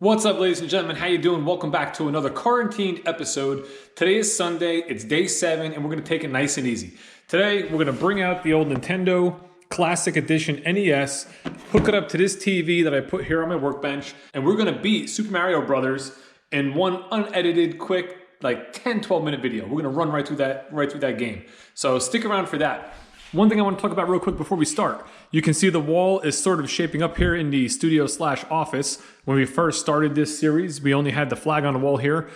What's up, ladies and gentlemen? How you doing? Welcome back to another quarantined episode. Today is Sunday, it's day 7, and we're going to take it nice and easy. Today, we're going to bring out the old Nintendo Classic Edition NES, hook it up to this TV that I put here on my workbench, and we're going to beat Super Mario Brothers in one unedited, quick, like 10-12 minute video. We're going to run right through that game. So stick around for that. One thing I want to talk about real quick before we start. You can see the wall is sort of shaping up here in the studio/office. When we first started this series, we only had the flag on the wall here.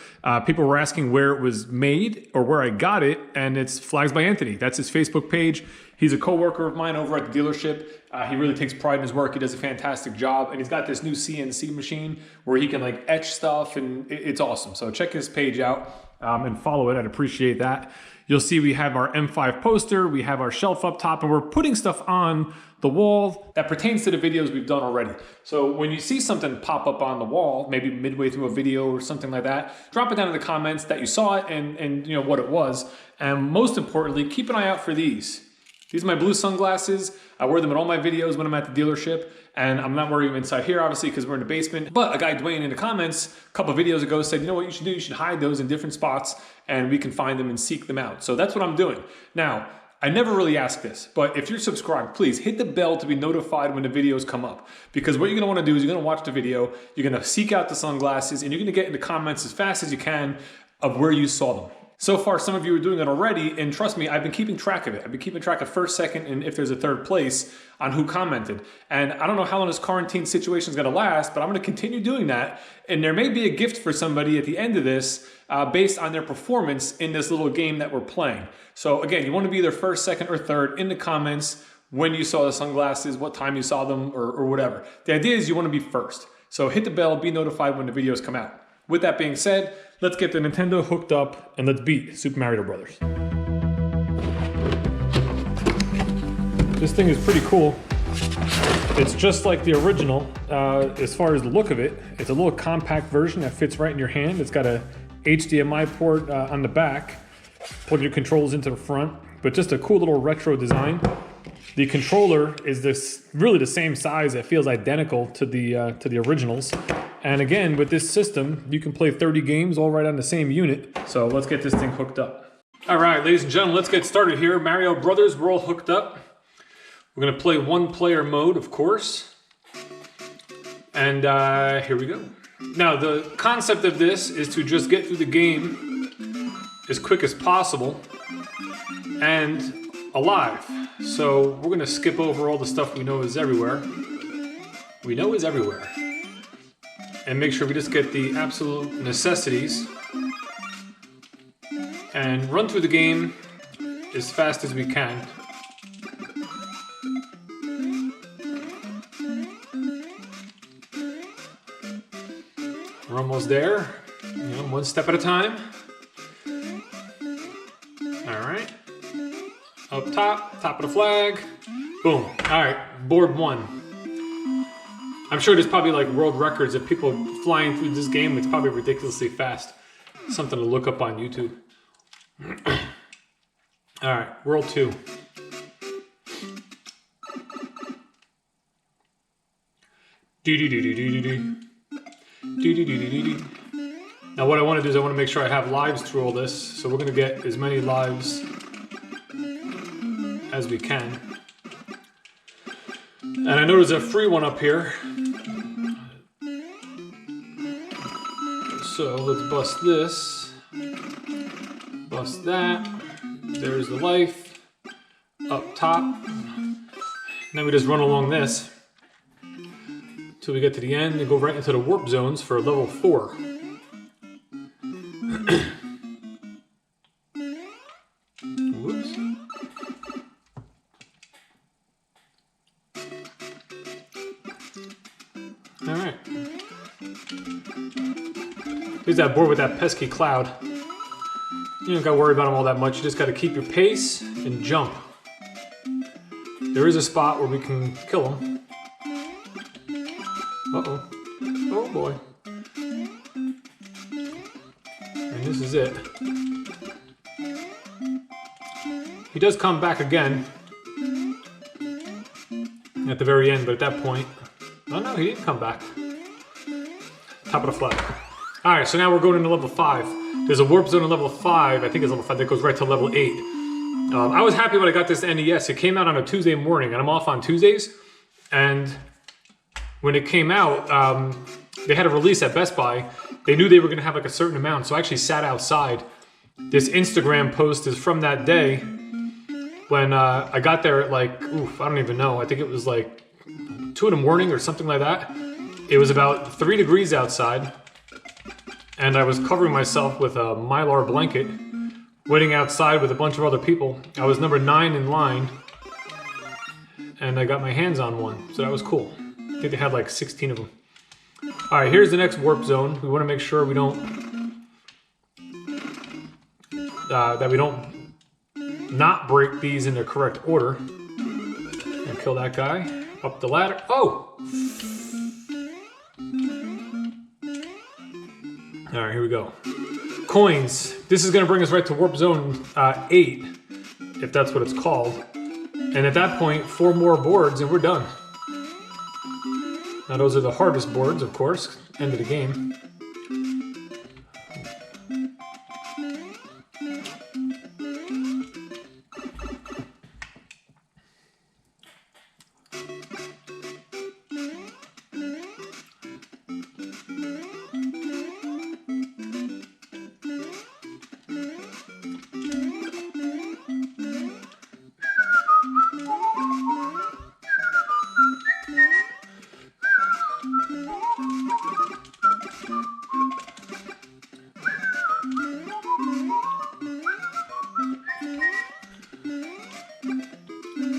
People were asking where it was made or where I got it, and it's Flags by Anthony. That's his Facebook page. He's a co-worker of mine over at the dealership. He really takes pride in his work. He does a fantastic job, and he's got this new CNC machine where he can like etch stuff, and it's awesome. So check his page out and follow it. I'd appreciate that. You'll see we have our M5 poster, we have our shelf up top, and we're putting stuff on the wall that pertains to the videos we've done already. So when you see something pop up on the wall, maybe midway through a video or something like that, drop it down in the comments that you saw it and you know what it was. And most importantly, keep an eye out for these. These are my blue sunglasses. I wear them in all my videos when I'm at the dealership, and I'm not wearing them inside here, obviously, because we're in the basement. But a guy, Dwayne, in the comments a couple videos ago said, you know what you should do? You should hide those in different spots, and we can find them and seek them out. So that's what I'm doing. Now, I never really ask this, but if you're subscribed, please hit the bell to be notified when the videos come up. Because what you're gonna wanna do is you're gonna watch the video, you're gonna seek out the sunglasses, and you're gonna get in the comments as fast as you can of where you saw them. So far, some of you are doing it already, and trust me, I've been keeping track of it. I've been keeping track of first, second, and if there's a third place on who commented. And I don't know how long this quarantine situation is gonna last, but I'm gonna continue doing that. And there may be a gift for somebody at the end of this based on their performance in this little game that we're playing. So again, you wanna be either first, second, or third in the comments when you saw the sunglasses, what time you saw them, or whatever. The idea is you wanna be first. So hit the bell, be notified when the videos come out. With that being said, let's get the Nintendo hooked up and let's beat Super Mario Brothers. This thing is pretty cool. It's just like the original as far as the look of it. It's a little compact version that fits right in your hand. It's got a HDMI port on the back. Plug your controls into the front, but just a cool little retro design. The controller is really the same size. It feels identical to the originals. And again, with this system, you can play 30 games all right on the same unit. So let's get this thing hooked up. All right, ladies and gentlemen, let's get started here. Mario Brothers, we're all hooked up. We're gonna play one player mode, of course. And here we go. Now, the concept of this is to just get through the game as quick as possible and alive. So we're gonna skip over all the stuff we know is everywhere. We know is everywhere. And make sure we just get the absolute necessities and run through the game as fast as we can. We're almost there, you know, one step at a time. All right, up top of the flag, boom. All right, board 1. I'm sure there's probably like world records of people flying through this game. It's probably ridiculously fast. Something to look up on YouTube. All right, world 2. Now what I want to do is I want to make sure I have lives through all this. So we're going to get as many lives as we can. And I know there's a free one up here. So let's bust this. Bust that. There's the life. Up top. Now we just run along this till we get to the end and go right into the warp zones for level 4. Whoops. All right. Here's that board with that pesky cloud. You don't gotta worry about them all that much. You just gotta keep your pace and jump. There is a spot where we can kill them. Uh-oh. Oh boy. And this is it. He does come back again at the very end, but at that point... Oh no, he didn't come back. top of the flag. All right, so now we're going into level 5. There's a warp zone in level 5. I think it's level 5 that goes right to level 8. I was happy when I got this NES. It came out on a Tuesday morning, and I'm off on Tuesdays. And when it came out, they had a release at Best Buy. They knew they were going to have like a certain amount, so I actually sat outside. This Instagram post is from that day when I got there at like, I don't even know. I think it was like 2 in the morning or something like that. It was about 3 degrees outside, and I was covering myself with a Mylar blanket, waiting outside with a bunch of other people. I was number 9 in line, and I got my hands on one, so that was cool. I think they had like 16 of them. All right, here's the next warp zone. We want to make sure we don't that we don't not break these in the correct order. And kill that guy up the ladder. Oh! All right, here we go. Coins. This is going to bring us right to warp zone 8, if that's what it's called. And at that point, 4 more boards and we're done. Now those are the hardest boards, of course. End of the game.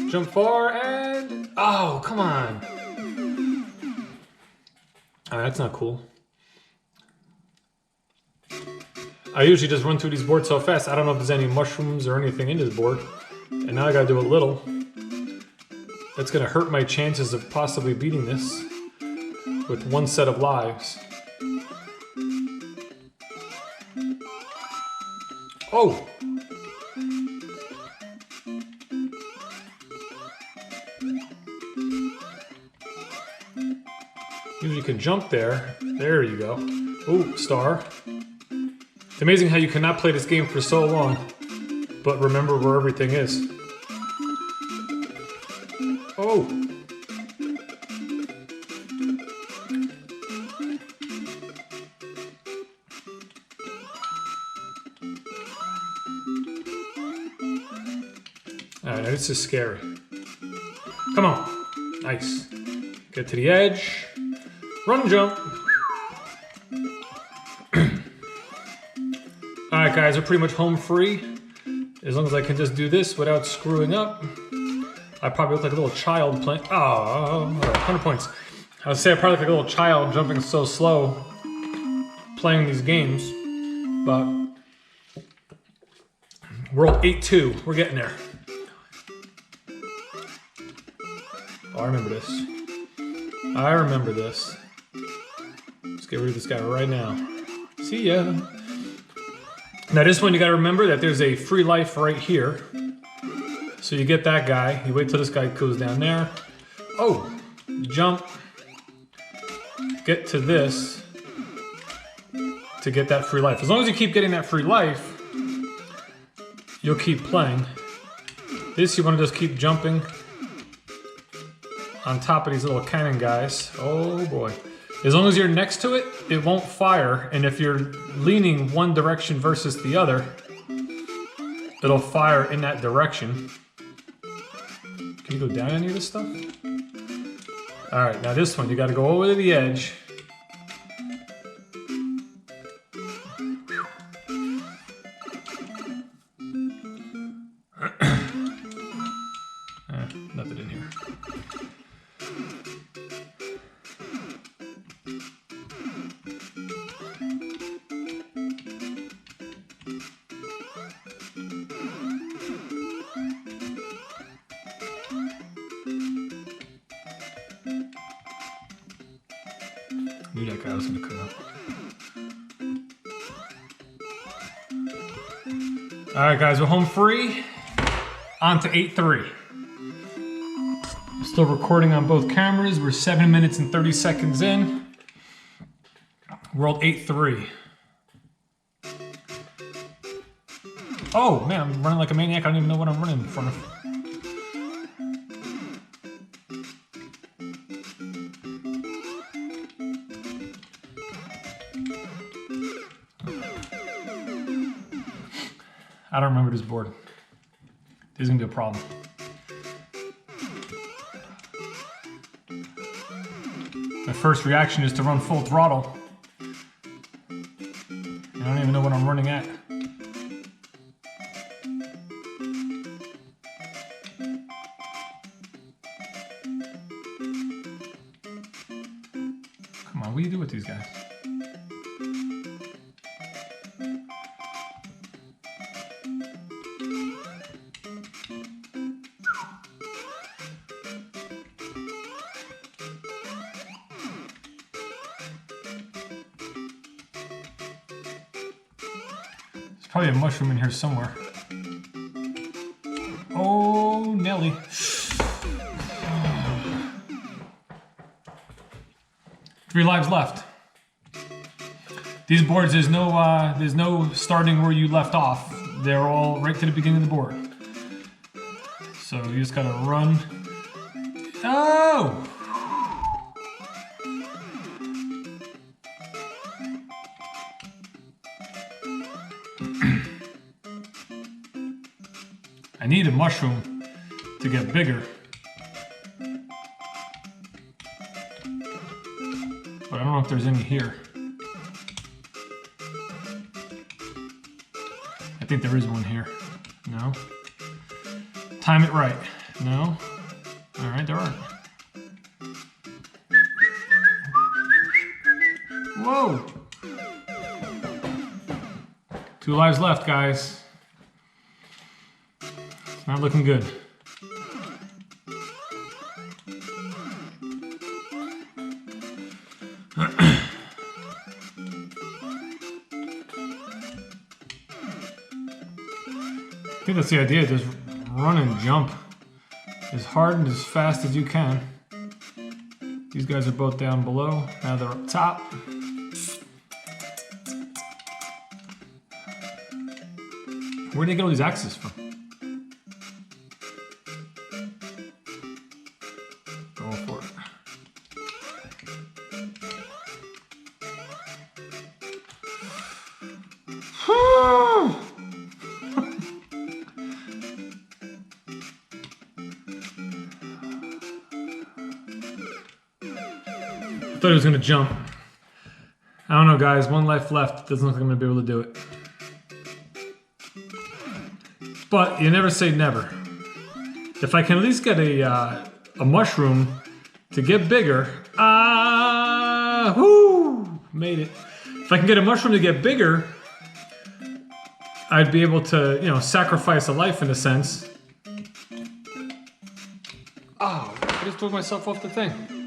Jump far and... Oh, come on. Oh, that's not cool. I usually just run through these boards so fast. I don't know if there's any mushrooms or anything in this board. And now I gotta do a little. That's gonna hurt my chances of possibly beating this with 1 set of lives. Oh! You can jump there. There you go. Ooh, star. It's amazing how you cannot play this game for so long, but remember where everything is. Oh! Alright, this is scary. Come on. Nice. Get to the edge. Run, jump. Alright guys, we're pretty much home free. As long as I can just do this without screwing up. I probably look like a little child playing. Oh, 100 points. I would say I probably look like a little child jumping so slow playing these games. But World 8-2, we're getting there. Oh, I remember this. I remember this. Let's get rid of this guy right now. See ya. Now this one you gotta remember that there's a free life right here. So you get that guy, you wait till this guy goes down there. Oh, jump. Get to this to get that free life. As long as you keep getting that free life, you'll keep playing. This you wanna just keep jumping on top of these little cannon guys. Oh boy. As long as you're next to it, it won't fire. And if you're leaning one direction versus the other, it'll fire in that direction. Can you go down any of this stuff? All right, now this one, you gotta go over to the edge. Nothing in here. Knew that guy was gonna come up. All right, guys, we're home free. On to 8-3. Still recording on both cameras. We're 7 minutes and 30 seconds in. World 8-3. Oh man, I'm running like a maniac. I don't even know what I'm running in front of. I don't remember this board. This is gonna be a problem. My first reaction is to run full throttle. I don't even know what I'm running at. Come on, what do you do with these guys? Probably a mushroom in here somewhere. Oh, Nelly. 3 lives left. These boards, there's no starting where you left off. They're all right to the beginning of the board. So you just gotta run. Oh! I need a mushroom to get bigger. But I don't know if there's any here. I think there is one here. No. Time it right. No. All right, there aren't. Whoa! 2 lives left, guys. Not looking good. I think that's the idea, just run and jump as hard and as fast as you can. These guys are both down below, now they're up top. Where did they get all these axes from? Go for it. I thought he was gonna jump. I don't know, guys. 1 life left. Doesn't look like I'm gonna be able to do it. But you never say never. If I can at least get a mushroom to get bigger, whoo, made it. If I can get a mushroom to get bigger, I'd be able to, you know, sacrifice a life in a sense. Oh, I just took myself off the thing.